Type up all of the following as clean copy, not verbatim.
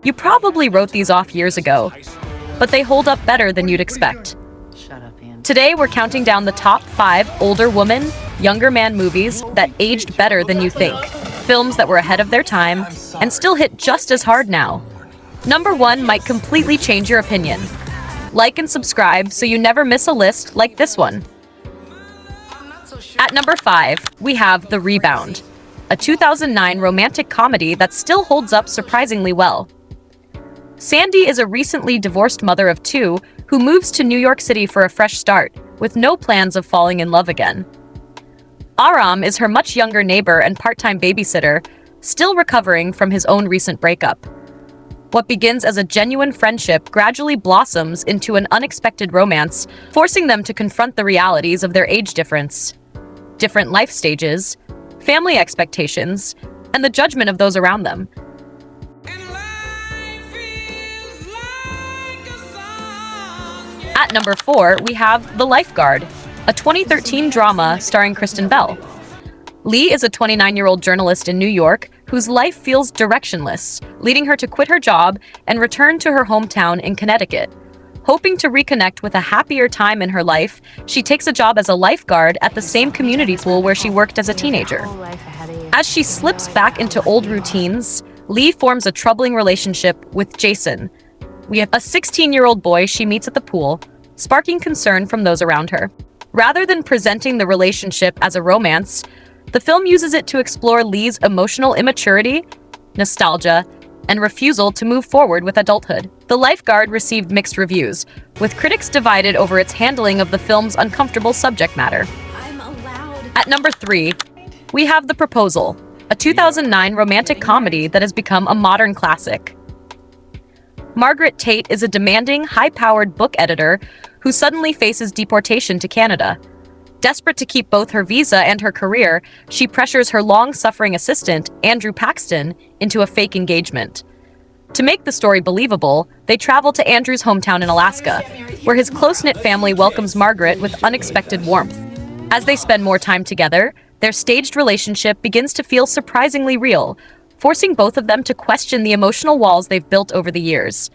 You probably wrote these off years ago, but they hold up better than you'd expect. Shut up, Ann. Today, we're counting down the top 5 older woman, younger man movies that aged better than you think. Films that were ahead of their time and still hit just as hard now. Number 1 might completely change your opinion. Like and subscribe so you never miss a list like this one. At number 5, we have The Rebound, a 2009 romantic comedy that still holds up surprisingly well. Sandy is a recently divorced mother of 2 who moves to New York City for a fresh start, with no plans of falling in love again. Aram is her much younger neighbor and part-time babysitter, still recovering from his own recent breakup. What begins as a genuine friendship gradually blossoms into an unexpected romance, forcing them to confront the realities of their age difference, different life stages, family expectations, and the judgment of those around them. At number 4, we have The Lifeguard, a 2013 drama starring Kristen Bell. Lee is a 29-year-old journalist in New York whose life feels directionless, leading her to quit her job and return to her hometown in Connecticut. Hoping to reconnect with a happier time in her life, she takes a job as a lifeguard at the same community pool where she worked as a teenager. As she slips back into old routines, Lee forms a troubling relationship with Jason. We have a 16-year-old boy she meets at the pool, sparking concern from those around her. Rather than presenting the relationship as a romance, the film uses it to explore Lee's emotional immaturity, nostalgia, and refusal to move forward with adulthood. The Lifeguard received mixed reviews, with critics divided over its handling of the film's uncomfortable subject matter. At number 3, we have The Proposal, a 2009 romantic comedy that has become a modern classic. Margaret Tate is a demanding, high-powered book editor who suddenly faces deportation to Canada. Desperate to keep both her visa and her career, she pressures her long-suffering assistant, Andrew Paxton, into a fake engagement. To make the story believable, they travel to Andrew's hometown in Alaska, where his close-knit family welcomes Margaret with unexpected warmth. As they spend more time together, their staged relationship begins to feel surprisingly real, forcing both of them to question the emotional walls they've built over the years.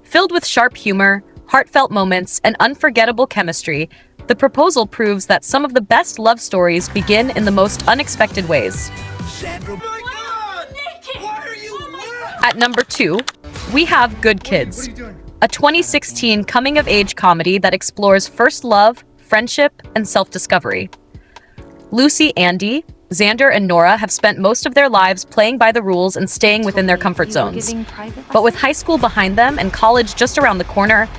Filled with sharp humor, heartfelt moments, and unforgettable chemistry, The Proposal proves that some of the best love stories begin in the most unexpected ways. At number 2, we have Good Kids, a 2016 coming-of-age comedy that explores first love, friendship, and self-discovery. Lucy, Andy, Xander, and Nora have spent most of their lives playing by the rules and staying within their comfort zones. But with high school behind them and college just around the corner,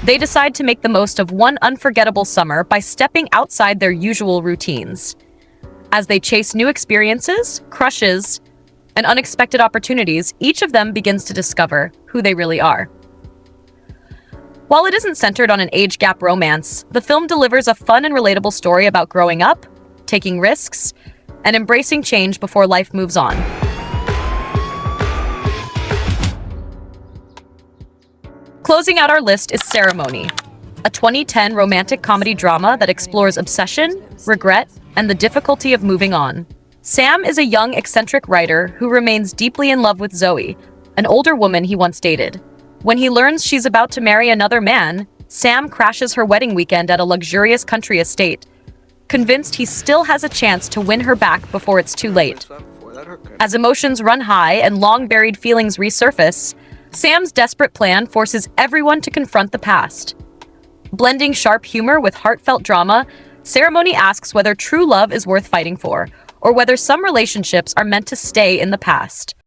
they decide to make the most of one unforgettable summer by stepping outside their usual routines. As they chase new experiences, crushes, and unexpected opportunities, each of them begins to discover who they really are. While it isn't centered on an age gap romance, the film delivers a fun and relatable story about growing up, taking risks, and embracing change before life moves on. Closing out our list is Ceremony, a 2010 romantic comedy drama that explores obsession, regret, and the difficulty of moving on. Sam is a young, eccentric writer who remains deeply in love with Zoe, an older woman he once dated. When he learns she's about to marry another man, Sam crashes her wedding weekend at a luxurious country estate, convinced he still has a chance to win her back before it's too late. As emotions run high and long-buried feelings resurface, Sam's desperate plan forces everyone to confront the past. Blending sharp humor with heartfelt drama, Ceremony asks whether true love is worth fighting for, or whether some relationships are meant to stay in the past.